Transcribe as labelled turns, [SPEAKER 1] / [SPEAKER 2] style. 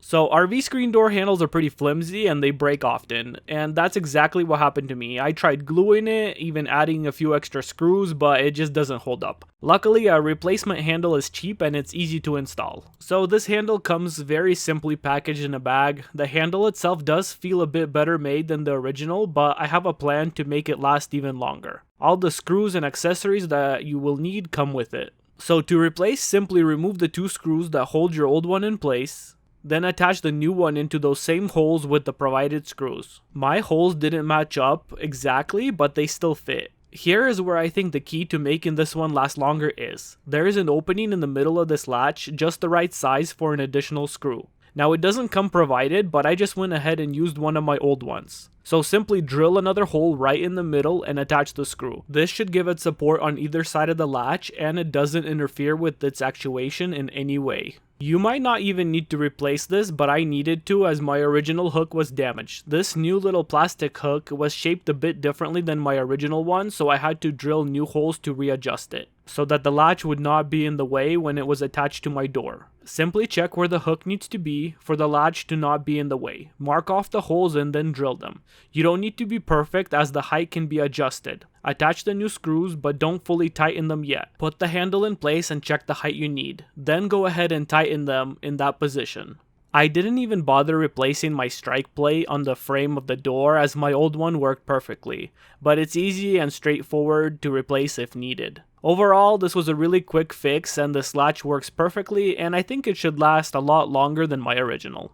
[SPEAKER 1] So RV screen door handles are pretty flimsy and they break often, and that's exactly what happened to me. I tried gluing it, even adding a few extra screws, but it just doesn't hold up. Luckily, a replacement handle is cheap and it's easy to install. So this handle comes very simply packaged in a bag. The handle itself does feel a bit better made than the original, but I have a plan to make it last even longer. All the screws and accessories that you will need come with it. So to replace, simply remove the 2 screws that hold your old one in place. Then attach the new one into those same holes with the provided screws. My holes didn't match up exactly, but they still fit. Here is where I think the key to making this one last longer is. There is an opening in the middle of this latch, just the right size for an additional screw. Now it doesn't come provided, but I just went ahead and used one of my old ones. So simply drill another hole right in the middle and attach the screw. This should give it support on either side of the latch and it doesn't interfere with its actuation in any way. You might not even need to replace this, but I needed to as my original hook was damaged. This new little plastic hook was shaped a bit differently than my original one, so I had to drill new holes to readjust it, so that the latch would not be in the way when it was attached to my door. Simply check where the hook needs to be for the latch to not be in the way. Mark off the holes and then drill them. You don't need to be perfect as the height can be adjusted. Attach the new screws but don't fully tighten them yet. Put the handle in place and check the height you need. Then go ahead and tighten them in that position. I didn't even bother replacing my strike plate on the frame of the door as my old one worked perfectly, but it's easy and straightforward to replace if needed. Overall, this was a really quick fix and this latch works perfectly and I think it should last a lot longer than my original.